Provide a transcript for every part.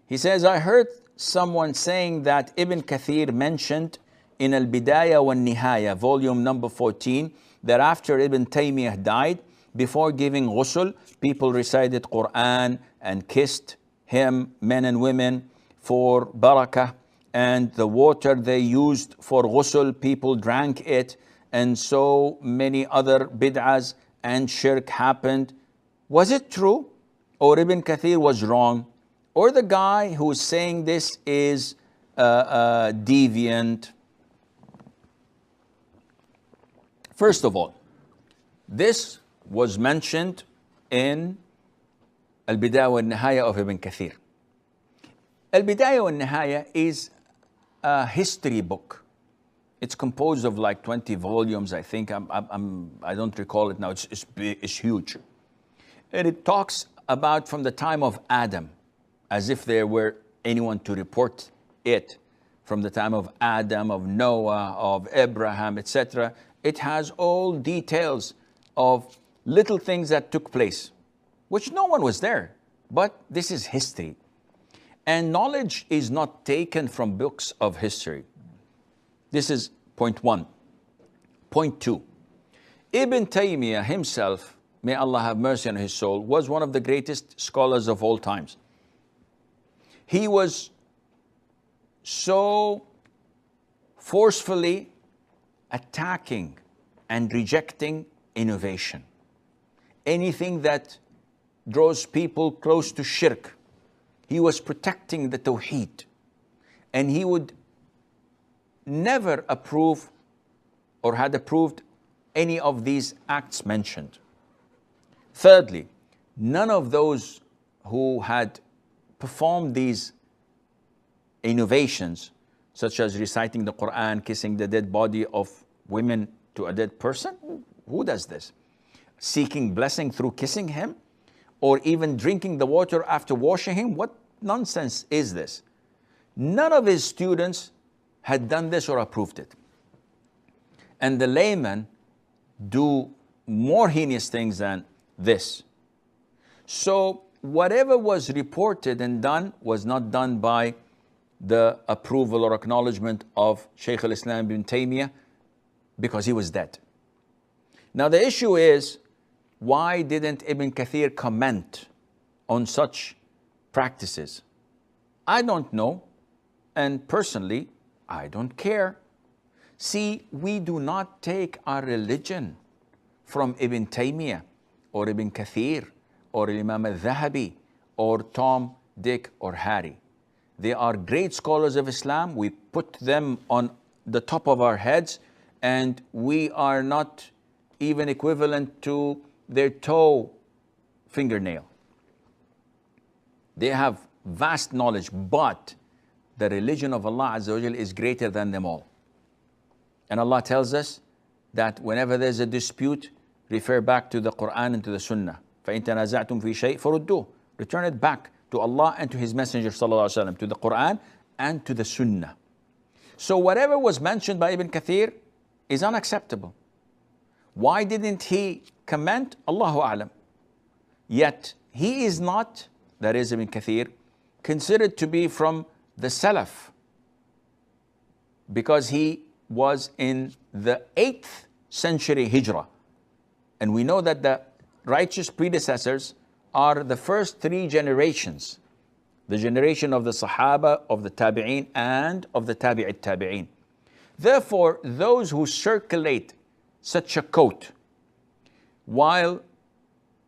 He says, I heard someone saying that Ibn Kathir mentioned in Al-Bidayah wa Nihaya, volume number 14, that after Ibn Taimiyyah died, before giving ghusl, people recited Quran and kissed him, men and women, for barakah. And the water they used for ghusl, people drank it. And so many other bid'ahs and shirk happened. Was it true? Or Ibn Kathir was wrong? Or the guy who is saying this is deviant? First of all, this was mentioned in Al-Bidayah wa Nihaya of Ibn Kathir. Al-Bidayah wa Nihaya is a history book. It's composed of like 20 volumes, I think. I don't recall it now. It's big, it's huge. And it talks about from the time of Adam, as if there were anyone to report it. From the time of Adam, of Noah, of Abraham, etc. It has all details of little things that took place, which no one was there. But this is history. And knowledge is not taken from books of history. This is point one. Point two, Ibn Taymiyyah himself, may Allah have mercy on his soul, was one of the greatest scholars of all times. He was so forcefully attacking and rejecting innovation. Anything that draws people close to shirk. He was protecting the tawheed. And he would never approve or had approved any of these acts mentioned. Thirdly, none of those who had performed these innovations, such as reciting the Quran, kissing the dead body of women to a dead person, who does this? Seeking blessing through kissing him, or even drinking the water after washing him? What nonsense is this? None of his students had done this or approved it. And the laymen do more heinous things than this. So whatever was reported and done was not done by the approval or acknowledgement of Shaykh al-Islam ibn Taymiyyah, because he was dead. Now the issue is, why didn't Ibn Kathir comment on such practices? I don't know, and personally, I don't care. See, we do not take our religion from Ibn Taymiyyah or Ibn Kathir or Imam al-Dhahabi or Tom, Dick or Harry. They are great scholars of Islam. We put them on the top of our heads, and we are not even equivalent to their toe fingernail. They have vast knowledge, but the religion of Allah Azza wa Jal is greater than them all. And Allah tells us that whenever there's a dispute, refer back to the Quran and to the Sunnah. فَإِن تَنَازَعْتُمْ فِي شَيْءٍ فَرُدُّوهُ. Return it back to Allah and to His Messenger sallallahu alaihi wasallam, to the Quran and to the Sunnah. So whatever was mentioned by Ibn Kathir is unacceptable. Why didn't he comment? Allahu A'lam. Yet he is not, that is Ibn Kathir, considered to be from the Salaf, because he was in the 8th century Hijrah. And we know that the righteous predecessors are the first 3 generations. The generation of the Sahaba, of the Tabi'een, and of the Tabi'it Tabi'een. Therefore, those who circulate such a quote while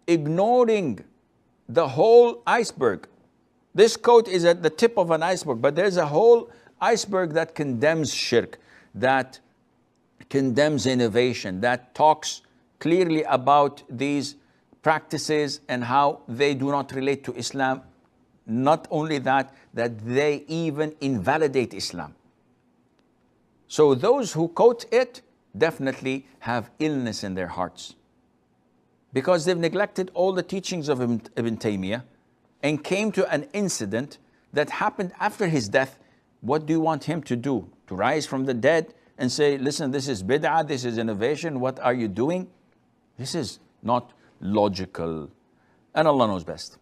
ignoring the whole iceberg. This quote is at the tip of an iceberg, but there's a whole iceberg that condemns shirk, that condemns innovation, that talks clearly about these practices and how they do not relate to Islam. Not only that, that they even invalidate Islam. So those who quote it definitely have illness in their hearts, because they've neglected all the teachings of Ibn Taymiyyah and came to an incident that happened after his death. What do you want him to do? To rise from the dead and say, listen, this is bid'ah, this is innovation, what are you doing? This is not logical. And Allah knows best.